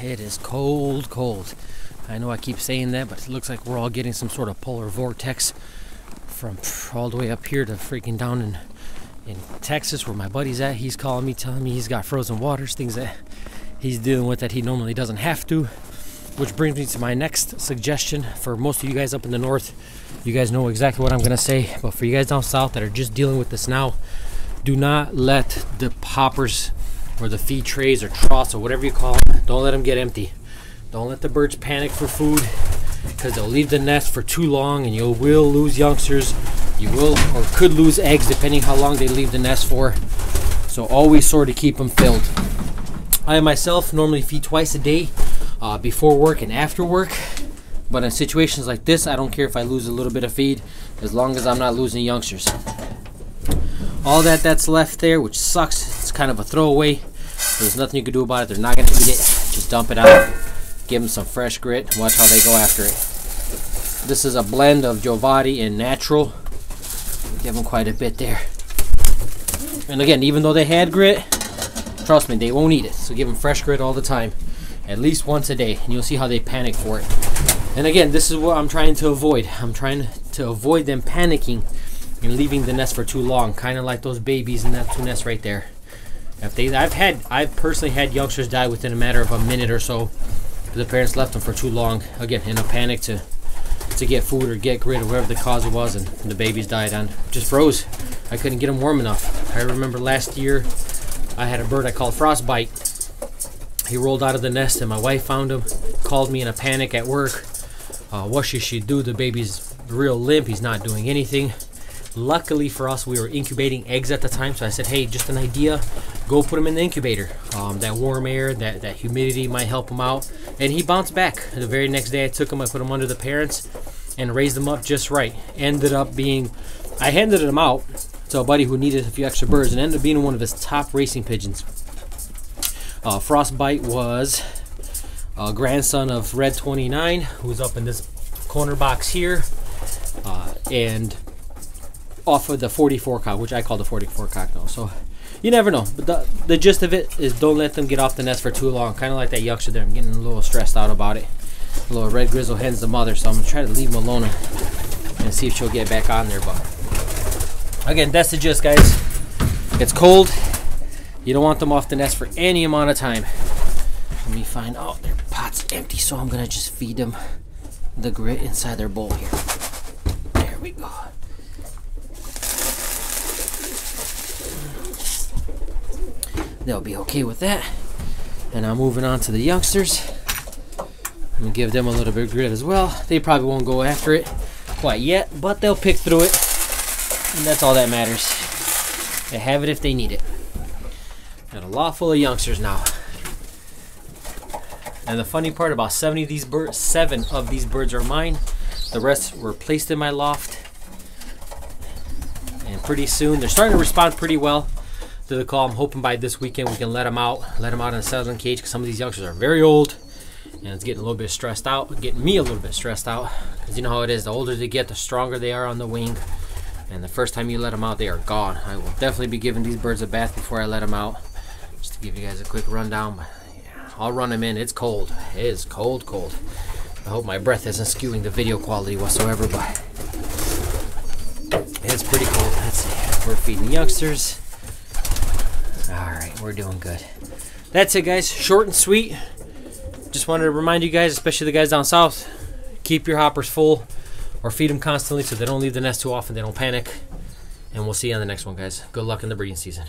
It is cold, cold. I know I keep saying that, but it looks like we're all getting some sort of polar vortex from all the way up here to freaking down in Texas where my buddy's at. He's calling me, telling me he's got frozen waters, things that he's dealing with that he normally doesn't have to. Which brings me to my next suggestion for most of you guys up in the north. You guys know exactly what I'm gonna say, but for you guys down south that are just dealing with this now, do not let the hoppers or the feed trays or troughs or whatever you call them, don't let them get empty. Don't let the birds panic for food, because they'll leave the nest for too long and you will lose youngsters. You will or could lose eggs depending how long they leave the nest for. So always sort of keep them filled. I myself normally feed twice a day, before work and after work. But in situations like this, I don't care if I lose a little bit of feed, as long as I'm not losing youngsters. All that's left there, which sucks, it's kind of a throwaway. There's nothing you can do about it. They're not going to eat it. Just dump it out. Give them some fresh grit. Watch how they go after it. This is a blend of Jovati and natural. Give them quite a bit there. And again, even though they had grit, trust me, they won't eat it. So give them fresh grit all the time. At least once a day. And you'll see how they panic for it. And again, this is what I'm trying to avoid. I'm trying to avoid them panicking and leaving the nest for too long. Kind of like those babies in that two nests right there. I've personally had youngsters die within a matter of a minute or so. The parents left them for too long, again in a panic to get food or get grit or whatever the cause it was, and the babies died on just froze. I couldn't get them warm enough. I remember last year I had a bird I called Frostbite. He rolled out of the nest and my wife found him, called me in a panic at work. What should she do? The baby's real limp, he's not doing anything. Luckily for us, we were incubating eggs at the time, so I said, hey, just an idea, go put them in the incubator. That warm air, that humidity might help him out. And he bounced back. The very next day I took him, I put him under the parents and raised them up just right. Ended up being, I handed them out to a buddy who needed a few extra birds, and ended up being one of his top racing pigeons. Frostbite was a grandson of Red 29, who's up in this corner box here, and off of the 44 cock, which I call the 44 cock now. So you never know, but the gist of it is don't let them get off the nest for too long. Kind of like that youngster there. I'm getting a little stressed out about it. A little red grizzle hen's the mother, so I'm gonna try to leave him alone and see if she'll get back on there. But again, that's the gist, guys. It's cold. You don't want them off the nest for any amount of time. Let me find out, their pot's empty, so I'm gonna just feed them the grit inside their bowl here. There we go. They'll be okay with that. And I'm moving on to the youngsters. I'm gonna give them a little bit of grit as well. They probably won't go after it quite yet, but they'll pick through it, and that's all that matters. They have it if they need it. Got a lot full of youngsters now. And the funny part, about 7 of these birds are mine. The rest were placed in my loft. And pretty soon, they're starting to respond pretty well to the call. I'm hoping by this weekend we can let them out in a southern cage, because some of these youngsters are very old and it's getting a little bit stressed out, getting me a little bit stressed out, because you know how it is, the older they get, the stronger they are on the wing, and the first time you let them out, they are gone. I will definitely be giving these birds a bath before I let them out, just to give you guys a quick rundown. But yeah, I'll run them in. It's cold. It is cold. I hope my breath isn't skewing the video quality whatsoever, but it's pretty cold. Let's see, we're feeding youngsters. Alright, we're doing good. That's it, guys. Short and sweet. Just wanted to remind you guys, especially the guys down south, keep your hoppers full or feed them constantly so they don't leave the nest too often, they don't panic. And we'll see you on the next one, guys. Good luck in the breeding season.